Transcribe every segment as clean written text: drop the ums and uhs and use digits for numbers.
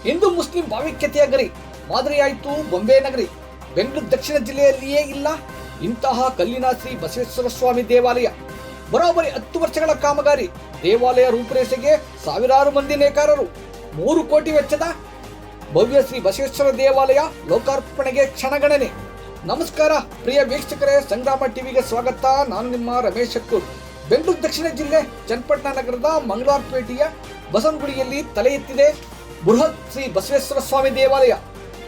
Hindu Muslim ಭಾವೈಕ್ಯತೆಯ ಗರಿ ಮಾದರಿಯಾಯಿತು ಬೊಂಬೆ ನಗರಿ. ಬೆಂಗಳೂರು ದಕ್ಷಿಣ ಜಿಲ್ಲೆಯಲ್ಲಿಯೇ ಇಲ್ಲ ಇಂತಹ ಕಲ್ಲಿನ ಶ್ರೀ ಬಸವೇಶ್ವರ ಸ್ವಾಮಿ ದೇವಾಲಯ. ಬರೋಬ್ಬರಿ 10 ವರ್ಷಗಳ ಕಾಮಗಾರಿ. ದೇವಾಲಯ ರೂಪುರೇಷೆಗೆ ಸಾವಿರಾರು ಮಂದಿ ನೇಕಾರರು. 3 ಕೋಟಿ ವೆಚ್ಚದ ಭವ್ಯ ಶ್ರೀ ಬಸವೇಶ್ವರ ದೇವಾಲಯ ಲೋಕಾರ್ಪಣೆಗೆ ಕ್ಷಣಗಣನೆ. ನಮಸ್ಕಾರ ಪ್ರಿಯ ವೀಕ್ಷಕರೇ, ಸಂಗ್ರಾಮ ಟಿವಿಗೆ ಸ್ವಾಗತ. ನಾನು ನಿಮ್ಮ ರಮೇಶ್ ಶಕ್ಕೂರ್. ಬೆಂಗಳೂರು ದಕ್ಷಿಣ ಜಿಲ್ಲೆ ಚನ್ನಪಟ್ಟಣ ನಗರದ ಮಂಗಳವಾರಪೇಟೆಯ ಬಸವನಗುಡಿಯಲ್ಲಿ ತಲೆ ಎತ್ತಿದೆ ಬೃಹತ್ ಶ್ರೀ ಬಸವೇಶ್ವರ ಸ್ವಾಮಿ ದೇವಾಲಯ.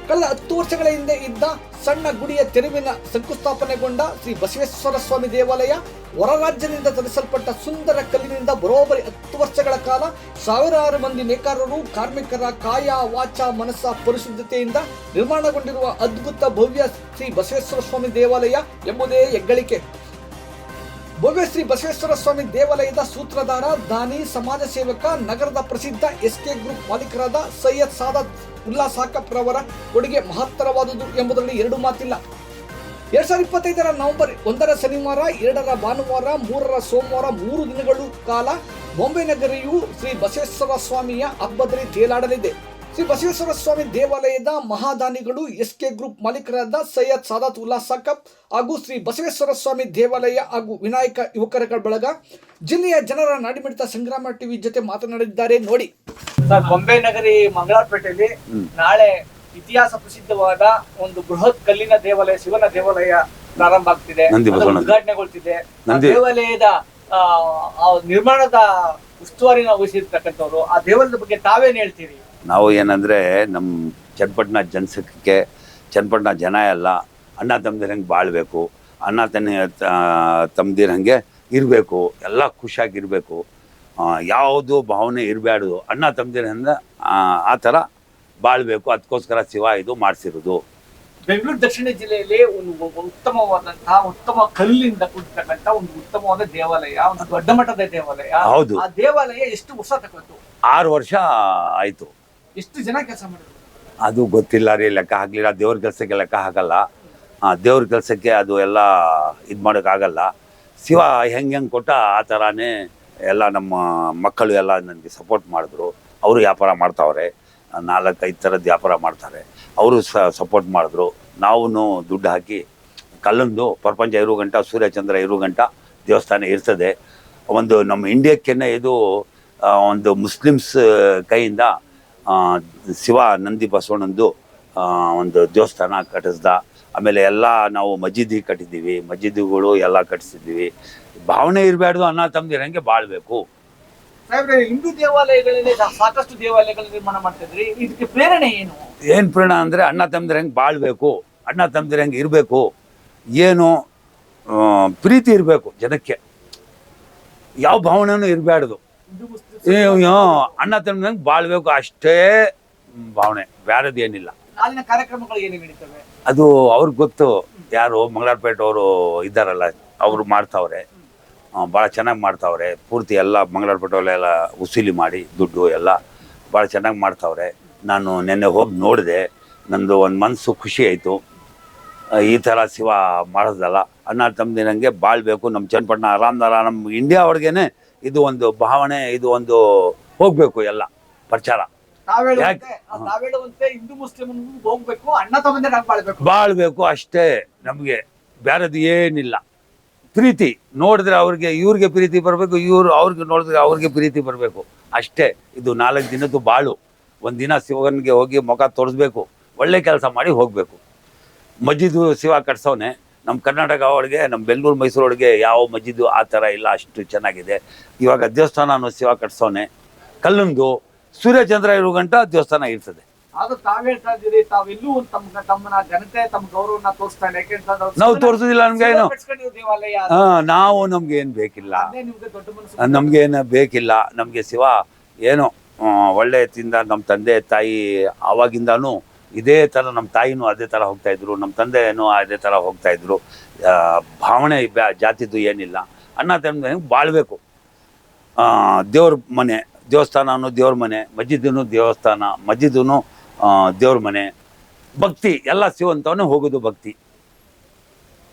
ಕಳೆದ 10 ವರ್ಷಗಳ ಹಿಂದೆ ಇದ್ದ ಸಣ್ಣ ಗುಡಿಯ ತೆರವಿನ ಶಂಕುಸ್ಥಾಪನೆಗೊಂಡ ಶ್ರೀ ಬಸವೇಶ್ವರ ಸ್ವಾಮಿ ದೇವಾಲಯ ಹೊರ ರಾಜ್ಯದಿಂದ ತರಿಸಲ್ಪಟ್ಟ ಸುಂದರ ಕಲ್ಲಿನಿಂದ ಬರೋಬ್ಬರಿ 10 ವರ್ಷಗಳ ಕಾಲ ಸಾವಿರಾರು ಮಂದಿ ನೇಕಾರರು ಕಾರ್ಮಿಕರ ಕಾಯ ವಾಚ ಮನಸ್ಸ ಪರಿಶುದ್ಧತೆಯಿಂದ ನಿರ್ಮಾಣಗೊಂಡಿರುವ ಅದ್ಭುತ ಭವ್ಯ ಶ್ರೀ ಬಸವೇಶ್ವರ ಸ್ವಾಮಿ ದೇವಾಲಯ ಎಂಬುದೇ ಹೆಗ್ಗಳಿಕೆ. ಭವ್ಯ ಶ್ರೀ ಬಸವೇಶ್ವರ ಸ್ವಾಮಿ ದೇವಾಲಯದ ಸೂತ್ರಧಾರ, ದಾನಿ, ಸಮಾಜ ಸೇವಕ, ನಗರದ ಪ್ರಸಿದ್ಧ SK ಗ್ರೂಪ್ ಮಾಲೀಕರಾದ ಸೈಯದ್ ಸಾದತ್ ಉಲ್ಲಾ ಸಾಕಪ್ ರವರ ಕೊಡುಗೆ ಮಹತ್ತರವಾದುದು ಎಂಬುದರಲ್ಲಿ 2 ಮಾತಿಲ್ಲ. 2025 ನವೆಂಬರ್ 1 ಶನಿವಾರ, 2 ಭಾನುವಾರ, 3 ಸೋಮವಾರ 3 ದಿನಗಳು ಕಾಲ ಬೊಂಬೆ ನಗರಿಯು ಶ್ರೀ ಬಸವೇಶ್ವರ ಸ್ವಾಮಿಯ ಹಬ್ಬದಲ್ಲಿ ತೇಲಾಡಲಿದೆ. ಶ್ರೀ ಬಸವೇಶ್ವರ ಸ್ವಾಮಿ ದೇವಾಲಯದ ಮಹಾದಾನಿಗಳು SK ಗ್ರೂಪ್ ಮಾಲೀಕರಾದ ಸೈಯದ್ ಸಾದತ್ ಉಲ್ಲಾ ಸಾಕಪ್ ಹಾಗೂ ಶ್ರೀ ಬಸವೇಶ್ವರ ಸ್ವಾಮಿ ದೇವಾಲಯ ಹಾಗೂ ವಿನಾಯಕ ಯುವಕರ ಬಳಗ ಜಿಲ್ಲೆಯ ಜನರ ನಾಡಿಮಿಡಿತ ಸಂಗ್ರಾಮ ಟಿವಿ ಜೊತೆ ಮಾತನಾಡಿದ್ದಾರೆ ನೋಡಿ. ಸರ್, ಬೊಂಬೆ ನಗರಿ ಮಂಗಳವಾರಪೇಟೆಯಲ್ಲಿ ನಾಳೆ ಇತಿಹಾಸ ಪ್ರಸಿದ್ಧವಾದ ಒಂದು ಬೃಹತ್ ಕಲ್ಲಿನ ದೇವಾಲಯ, ಶಿವನ ದೇವಾಲಯ ಪ್ರಾರಂಭ ಆಗ್ತಿದೆ, ಉದ್ಘಾಟನೆಗೊಳ್ತಿದೆ. ದೇವಾಲಯದ ನಿರ್ಮಾಣದ ಉಸ್ತುವಾರಿನ ವಹಿಸಿರ್ತಕ್ಕಂಥವ್ರು, ಆ ದೇವಾಲಯದ ಬಗ್ಗೆ ತಾವೇನ್ ಹೇಳ್ತೀರಿ? ನಾವು ಏನಂದರೆ ನಮ್ಮ ಚನ್ನಪಟ್ಟಣ ಜನಸಕ್ಕೆ, ಚನ್ನಪಟ್ಟಣ ಜನ ಎಲ್ಲ ಅಣ್ಣ ತಮ್ಮದಿರಂಗೆ ಬಾಳಬೇಕು, ಅಣ್ಣ ತಮ್ಮದಿರಂಗೆ ಇರಬೇಕು, ಎಲ್ಲ ಖುಷಿಯಾಗಿರಬೇಕು, ಯಾವುದು ಭಾವನೆ ಇರಬಾರ್ದು, ಅಣ್ಣ ತಮ್ಮದಿರಿಂದ ಆ ಥರ ಬಾಳಬೇಕು. ಅದಕ್ಕೋಸ್ಕರ ಶಿವ ಇದು ಮಾಡಿಸಿರೋದು. ಬೆಂಗಳೂರು ದಕ್ಷಿಣ ಜಿಲ್ಲೆಯಲ್ಲಿ ಒಂದು ಉತ್ತಮವಾದಂತಹ ಉತ್ತಮ ಕಲ್ಲಿಂದ ಕೂಡಿರ್ತಕ್ಕಂಥ ಒಂದು ಉತ್ತಮವಾದ ದೇವಾಲಯ, ಒಂದು ದೊಡ್ಡ ಮಟ್ಟದ ದೇವಾಲಯ. ಹೌದು. ಆ ದೇವಾಲಯ ಎಷ್ಟು ವರ್ಷ ತಗೊಂಡು? 6 ವರ್ಷ ಆಯಿತು. ಎಷ್ಟು ಜನ ಕೆಲಸ ಮಾಡಿದ್ರು? ಅದು ಗೊತ್ತಿಲ್ಲ ರೀ, ಲೆಕ್ಕ ಹಾಕಲಿಲ್ಲ. ದೇವ್ರ ಕೆಲಸಕ್ಕೆ ಲೆಕ್ಕ ಹಾಕಲ್ಲ. ದೇವ್ರ ಕೆಲಸಕ್ಕೆ ಅದು ಎಲ್ಲ ಇದು ಮಾಡೋಕ್ಕಾಗಲ್ಲ. ಶಿವ ಹೆಂಗೆ ಕೊಟ್ಟ ಆ ಥರನೇ ಎಲ್ಲ ನಮ್ಮ ಮಕ್ಕಳು ಎಲ್ಲ ನನಗೆ ಸಪೋರ್ಟ್ ಮಾಡಿದ್ರು. ಅವರು ವ್ಯಾಪಾರ ಮಾಡ್ತಾವ್ರೆ, 4-5 ಥರದ್ದು ವ್ಯಾಪಾರ ಮಾಡ್ತಾರೆ. ಅವರು ಸಪೋರ್ಟ್ ಮಾಡಿದ್ರು. ನಾವು ದುಡ್ಡು ಹಾಕಿ ಕಲ್ಲೊಂದು ಪ್ರಪಂಚ ಇರೋ ಗಂಟ, ಸೂರ್ಯಚಂದ್ರ ಇರೋ ಗಂಟ ದೇವಸ್ಥಾನ ಇರ್ತದೆ. ಒಂದು ನಮ್ಮ ಇಂಡಿಯಾಕ್ಕೇನೆ ಇದು ಒಂದು ಮುಸ್ಲಿಮ್ಸ್ ಕೈಯಿಂದ ಶಿವ ನಂದಿ ಬಸವಣ್ಣಂದು ಒಂದು ದೇವಸ್ಥಾನ ಕಟ್ಟಿಸ್ದ. ಆಮೇಲೆ ಎಲ್ಲ ನಾವು ಮಸೀದಿ ಕಟ್ಟಿದ್ದೀವಿ, ಮಸೀದಿಗಳು ಎಲ್ಲ ಕಟ್ಟಿಸಿದ್ದೀವಿ. ಭಾವನೆ ಇರಬಾರ್ದು, ಅಣ್ಣ ತಮ್ಮದಿರಂಗೆ ಬಾಳ್ಬೇಕು. ಹಿಂದೂ ದೇವಾಲಯಗಳಲ್ಲಿ ಸಾಕಷ್ಟು ದೇವಾಲಯಗಳ ನಿರ್ಮಾಣ ಮಾಡ್ತಿದ್ರಿ, ಇದಕ್ಕೆ ಪ್ರೇರಣೆ ಏನು? ಏನು ಪ್ರೇರಣೆ ಅಂದರೆ ಅಣ್ಣ ತಮ್ಮದಿರಂಗೆ ಬಾಳ್ಬೇಕು, ಅಣ್ಣ ತಮ್ಮದಿರಂಗೆ ಇರಬೇಕು, ಏನು ಪ್ರೀತಿ ಇರಬೇಕು ಜನಕ್ಕೆ, ಯಾವ ಭಾವನೆನೂ ಇರಬಾರ್ದು. ಅಣ್ಣ ತಮ್ಮದಿರಂಗೆ ಬಾಳ್ಬೇಕು, ಅಷ್ಟೇ ಭಾವನೆ, ಬೇರೆದು ಏನಿಲ್ಲ. ನಾಳಿನ ಕಾರ್ಯಕ್ರಮಗಳು ಏನು ನಡೀತವೆ ಅದು ಅವ್ರಿಗೆ ಗೊತ್ತು. ಯಾರು ಮಂಗಳವಾರಪೇಟೆ ಅವರು ಇದ್ದಾರಲ್ಲ, ಅವರು ಮಾಡ್ತಾವ್ರೆ, ಭಾಳ ಚೆನ್ನಾಗಿ ಮಾಡ್ತಾವ್ರೆ. ಪೂರ್ತಿ ಎಲ್ಲ ಮಂಗಳವಾರಪೇಟೆಯಲ್ಲೆಲ್ಲ ವಸೂಲಿ ಮಾಡಿ ದುಡ್ಡು ಎಲ್ಲ ಭಾಳ ಚೆನ್ನಾಗಿ ಮಾಡ್ತಾವ್ರೆ. ನಾನು ನಿನ್ನೆ ಹೋಗಿ ನೋಡಿದೆ, ನಂದು ಒಂದು ಮನಸ್ಸು ಖುಷಿ ಆಯಿತು. ಈ ಥರ ಶಿವ ಮಾಡೋದಲ್ಲ, ಅಣ್ಣ ತಮ್ಮದಿರಂಗೆ ಬಾಳ್ಬೇಕು. ನಮ್ಮ ಚನ್ನಪಟ್ಟಣ ಆರಾಮ್ದಾರ, ನಮ್ಮ ಇಂಡಿಯಾ ಅವ್ರಿಗೇನೆ ಇದು ಒಂದು ಭಾವನೆ, ಇದು ಒಂದು ಹೋಗಬೇಕು ಎಲ್ಲ ಪ್ರಚಾರ. ಹಿಂದೂ ಮುಸ್ಲಿಂ ಹೋಗ್ಬೇಕು, ಅಣ್ಣ ತಮ್ಮದಿರಾಗಿ ಬಾಳ್ಬೇಕು ಅಷ್ಟೇ. ನಮಗೆ ಬೇರೆದು ಏನಿಲ್ಲ. ಪ್ರೀತಿ ನೋಡಿದ್ರೆ ಅವ್ರಿಗೆ, ಇವ್ರಿಗೆ ಪ್ರೀತಿ ಬರಬೇಕು, ಇವ್ರು ಅವ್ರಿಗೆ ನೋಡಿದ್ರೆ ಅವ್ರಿಗೆ ಪ್ರೀತಿ ಬರಬೇಕು ಅಷ್ಟೇ. ಇದು 4 ದಿನದ್ದು ಬಾಳು. ಒಂದು ದಿನ ಶಿವನಿಗೆ ಹೋಗಿ ಮುಖ ತೋರಿಸ್ಬೇಕು, ಒಳ್ಳೆ ಕೆಲಸ ಮಾಡಿ ಹೋಗಬೇಕು. ಮಸ್ಜಿದು ಶಿವ ಕಟ್ಸೋನೆ. ನಮ್ಮ ಕರ್ನಾಟಕ ಒಳಗೆ, ನಮ್ಮ ಬೆಂಗಳೂರು ಮೈಸೂರು ಒಳಗೆ ಯಾವ ಮಸ್ಜಿದು ಆ ಥರ ಇಲ್ಲ, ಅಷ್ಟು ಚೆನ್ನಾಗಿದೆ. ಇವಾಗ ದೇವಸ್ಥಾನ ಶಿವ ಕಟ್ಸೋನೆ, ಕಲ್ಲೊಂದು ಸೂರ್ಯಚಂದ್ರ ಇರೋ ಗಂಟ ದೇವಸ್ಥಾನ ಇರ್ತದೆ. ಆದ್ರೂ ತಾವ್ ಹೇಳ್ತಾ ಇದ್ದೀರಿ, ತಾವೆಲ್ಲೂ ತಮ್ಮನ್ನ ಜನತೆ ತಮ್ಮ ಗೌರವನ ತೋರಿಸ್ತಾ ಇಲ್ಲ. ಯಾಕೆಂತಂದ್ರೆ ನಾವು ತೋರಿಸೋದಿಲ್ಲ. ನಮ್ಗೇನು ದೇವಾಲಯ ನಾವು ನಮ್ಗೇನು ಬೇಕಿಲ್ಲ, ನಮ್ಗೇನು ಬೇಕಿಲ್ಲ. ನಮಗೆ ಶಿವ ಏನೋ ಒಳ್ಳೆ ಎತ್ತಿಂದ ನಮ್ಮ ತಂದೆ ತಾಯಿ ಆವಾಗಿಂದಾನು ಇದೇ ಥರ, ನಮ್ಮ ತಾಯಿನೂ ಅದೇ ಥರ ಹೋಗ್ತಾಯಿದ್ರು, ನಮ್ಮ ತಂದೆನೂ ಅದೇ ಥರ ಹೋಗ್ತಾಯಿದ್ರು. ಭಾವನೆ ಜಾತಿದು ಏನಿಲ್ಲ. ಅಣ್ಣ ತಮ್ಮ ಬಾಳ್ಬೇಕು. ದೇವ್ರ ಮನೆ, ದೇವಸ್ಥಾನನೂ ದೇವ್ರ ಮನೆ, ಮಸ್ಜಿದೂ ದೇವಸ್ಥಾನ, ಮಸ್ಜಿದೂ ದೇವ್ರ ಮನೆ. ಭಕ್ತಿ ಎಲ್ಲ ಶಿವಂತವನೇ ಹೋಗೋದು ಭಕ್ತಿ.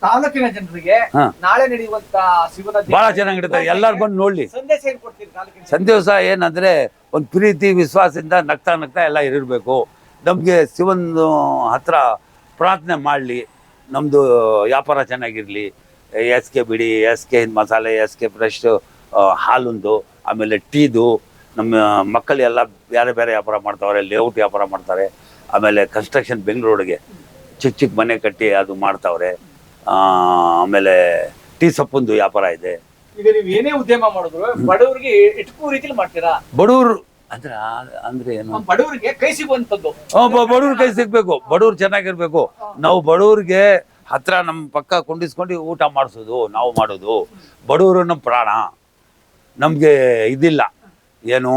ತಾಲೂಕಿನ ಜನರಿಗೆ ನಾಳೆ ನಡೆಯುವಂತ ಶಿವನ ಬಹಳ ಚೆನ್ನಾಗಿರುತ್ತೆ. ಎಲ್ಲರೂ ಬಂದು ನೋಡ್ಲಿ. ಸಂದೇಶ ಏನ್ ಕೊಡ್ತೀರಿ ತಾಲೂಕಿನ? ಸಂದೇಶ ಏನಂದ್ರೆ ಒಂದು ಪ್ರೀತಿ ವಿಶ್ವಾಸದಿಂದ ನಗ್ತಾ ನಗ್ತಾ ಎಲ್ಲ ಇರಬೇಕು. ನಮಗೆ ಶಿವನ ಹತ್ರ ಪ್ರಾರ್ಥನೆ ಮಾಡಲಿ, ನಮ್ಮದು ವ್ಯಾಪಾರ ಚೆನ್ನಾಗಿರಲಿ. ಎಸ್ ಕೆ ಬಿಡಿ, ಎಸ್ ಕೆ ಮಸಾಲೆ, ಎಸ್ ಕೆ ಫ್ರೆಶ್ ಹಾಲುಂದು, ಆಮೇಲೆ ಟೀದು. ನಮ್ಮ ಮಕ್ಕಳೆಲ್ಲ ಬೇರೆ ಬೇರೆ ವ್ಯಾಪಾರ ಮಾಡ್ತಾವ್ರೆ, ಲೇಔಟ್ ವ್ಯಾಪಾರ ಮಾಡ್ತಾರೆ. ಆಮೇಲೆ ಕನ್ಸ್ಟ್ರಕ್ಷನ್ ಬೆಂಗಳೂರಿಗೆ ಚಿಕ್ಕ ಚಿಕ್ಕ ಮನೆ ಕಟ್ಟಿ ಅದು ಮಾಡ್ತಾವ್ರೆ. ಆಮೇಲೆ ಟೀ ಸೊಪ್ಪೊಂದು ವ್ಯಾಪಾರ ಇದೆ. ಈಗ ನೀವು ಏನೇ ಉದ್ಯಮ ಮಾಡಿದ್ರು ಬಡವರಿಗೆ ಎಟುಕುವ ರೀತಿಲಿ ಮಾಡ್ತೀರಾ? ಬಡವರು ಅಂದ್ರೆ ಏನು? ಬಡವರಿಗೆ ಕೈ ಸಿಗುವಂತದ್ದು. ಬಡವ್ರ ಕೈ ಸಿಗ್ಬೇಕು, ಬಡವ್ರು ಚೆನ್ನಾಗಿರ್ಬೇಕು. ನಾವು ಬಡವ್ರಿಗೆ ಹತ್ರ ನಮ್ಮ ಪಕ್ಕ ಕುಂಡಿಸ್ಕೊಂಡು ಊಟ ಮಾಡಿಸೋದು ನಾವು ಮಾಡೋದು. ಬಡವರು ನಮ್ಮ ಪ್ರಾಣ. ನಮ್ಗೆ ಇದಿಲ್ಲ ಏನು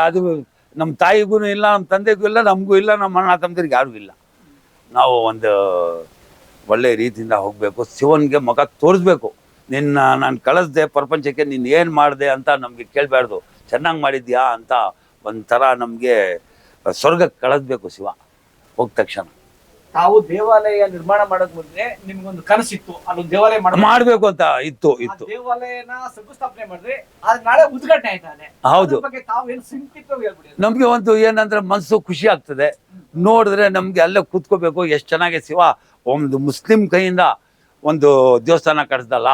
ಅದು ನಮ್ಮ ತಾಯಿಗೂ ಇಲ್ಲ, ನಮ್ಮ ತಂದೆಗೂ ಇಲ್ಲ, ನಮಗೂ ಇಲ್ಲ, ನಮ್ಮ ಅಣ್ಣ ತಮ್ಮದಿರಿಗೆ ಯಾರಿಗೂ ಇಲ್ಲ. ನಾವು ಒಂದು ಒಳ್ಳೆ ರೀತಿಯಿಂದ ಹೋಗಬೇಕು. ಶಿವನ್ಗೆ ಮುಖ ತೋರಿಸ್ಬೇಕು. ನಾನು ಕಳಿಸ್ದೆ ಪ್ರಪಂಚಕ್ಕೆ, ನೀನು ಏನು ಮಾಡಿದೆ ಅಂತ ನಮಗೆ ಕೇಳಬಾರ್ದು. ಚೆನ್ನಾಗಿ ಮಾಡಿದ್ಯಾ ಅಂತ ಒಂಥರ ನಮಗೆ ಸ್ವರ್ಗಕ್ಕೆ ಕಳಿಸ್ಬೇಕು ಶಿವ ಹೋದ ತಕ್ಷಣ. ತಾವು ದೇವಾಲಯ ನಿರ್ಮಾಣ ಮಾಡೋಕ್ ಮುಂದೆ ನಿಮ್ಗೊಂದು ಕನಸಿತ್ತು, ಅಲ್ಲೊಂದು ದೇವಾಲಯ ಮಾಡ್ಬೇಕು ಅಂತ ಇತ್ತು. ದೇವಾಲಯನ ಶಂಕುಸ್ಥಾಪನೆ ಮಾಡಿದ್ರೆ ಅದು ನಾಳೆ ಉದ್ಘಾಟನೆ ಆಯ್ತದೆ. ಹೌದು. ತಾವೇನು ಸಂಕ್ಷಿಪ್ತವಾಗಿ ಹೇಳ್ಬಿಡಿ. ನಮ್ಗೆ ಒಂದು ಏನಂದ್ರೆ ಮನಸ್ಸು ಖುಷಿ ಆಗ್ತದೆ ನೋಡಿದ್ರೆ. ನಮ್ಗೆ ಅಲ್ಲೇ ಕೂತ್ಕೋಬೇಕು. ಎಷ್ಟು ಚೆನ್ನಾಗಿ ಶಿವ ಒಂದು ಮುಸ್ಲಿಂ ಕೈಯಿಂದ ಒಂದು ದೇವಸ್ಥಾನ ಕಟ್ಸ್ದಲ್ಲ,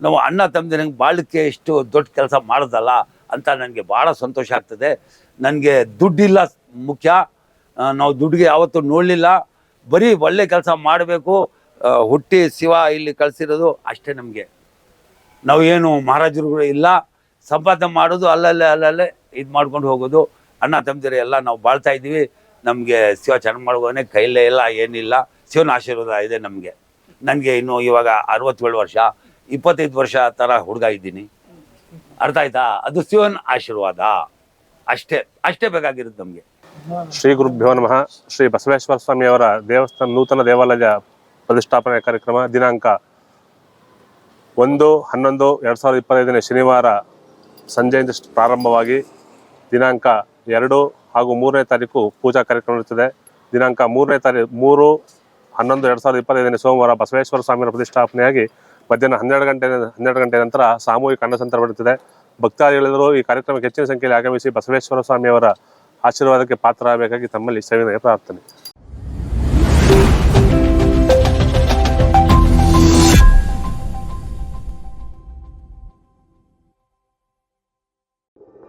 ನಾವು ಅಣ್ಣ ತಮ್ಮದಿರಂಗೆ ಬಾಳಕ್ಕೆ ಎಷ್ಟು ದೊಡ್ಡ ಕೆಲಸ ಮಾಡ್ದಲ್ಲ ಅಂತ ನನಗೆ ಭಾಳ ಸಂತೋಷ ಆಗ್ತದೆ. ನನಗೆ ದುಡ್ಡಿಲ್ಲ ಮುಖ್ಯ, ನಾವು ದುಡ್ಡಿಗೆ ಯಾವತ್ತೂ ನೋಡಲಿಲ್ಲ. ಬರೀ ಒಳ್ಳೆ ಕೆಲಸ ಮಾಡಬೇಕು. ಹುಟ್ಟಿ ಶಿವ ಇಲ್ಲಿ ಕಳಿಸಿರೋದು ಅಷ್ಟೇ ನಮಗೆ. ನಾವು ಏನು ಮಹಾರಾಜರುಗಳು ಇಲ್ಲ. ಸಂಪಾದನೆ ಮಾಡೋದು ಅಲ್ಲಲ್ಲೇ ಇದು ಮಾಡ್ಕೊಂಡು ಹೋಗೋದು. ಅಣ್ಣ ತಮ್ಮದಿರ ಎಲ್ಲ ನಾವು ಬಾಳ್ತಾ ಇದ್ದೀವಿ. ನಮಗೆ ಶಿವ ಚೆನ್ನಾಗಿ ಮಾಡುವಾನೆ, ಕೈಲೇ ಇಲ್ಲ, ಏನಿಲ್ಲ. ಶಿವನ ಆಶೀರ್ವಾದ ಇದೆ ನಮಗೆ. ನನಗೆ ಇನ್ನು ಇವಾಗ 67 ವರ್ಷ, 25 ವರ್ಷ ಥರ ಹುಡುಗ ಇದ್ದೀನಿ. ಅರ್ಥ ಆಯ್ತಾ? ಅದು ಶಿವನ ಆಶೀರ್ವಾದ ಅಷ್ಟೇ ಬೇಕಾಗಿರುತ್ತೆ ನಮಗೆ. ಶ್ರೀ ಗುರುಭ್ಯೋ ನಮಃ. ಶ್ರೀ ಬಸವೇಶ್ವರ ಸ್ವಾಮಿಯವರ ದೇವಸ್ಥಾನ ನೂತನ ದೇವಾಲಯದ ಪ್ರತಿಷ್ಠಾಪನೆ ಕಾರ್ಯಕ್ರಮ ದಿನಾಂಕ 1/11/2025 ಶನಿವಾರ ಸಂಜೆಯಿಂದ ಪ್ರಾರಂಭವಾಗಿ ದಿನಾಂಕ 2 ಹಾಗೂ 3ನೇ ತಾರೀಕು ಪೂಜಾ ಕಾರ್ಯಕ್ರಮ ಇರುತ್ತದೆ. ದಿನಾಂಕ 3/11/2025 ಸೋಮವಾರ ಬಸವೇಶ್ವರ ಸ್ವಾಮಿಯವರ ಪ್ರತಿಷ್ಠಾಪನೆಯಾಗಿ ಮಧ್ಯಾಹ್ನ 12 ಗಂಟೆ ನಂತರ ಸಾಮೂಹಿಕ ಅನ್ನಸಂತರ್ಪಣೆ ಬರುತ್ತದೆ. ಭಕ್ತಾದಿಗಳೆಲ್ಲರೂ ಈ ಕಾರ್ಯಕ್ರಮಕ್ಕೆ ಹೆಚ್ಚಿನ ಸಂಖ್ಯೆಯಲ್ಲಿ ಆಗಮಿಸಿ ಬಸವೇಶ್ವರ ಸ್ವಾಮಿಯವರ ಆಶೀರ್ವಾದಕ್ಕೆ ಪಾತ್ರರಾಗಬೇಕಾಗಿ ತಮ್ಮಲ್ಲಿ ಸವಿನಯ ಪ್ರಾರ್ಥನೆ.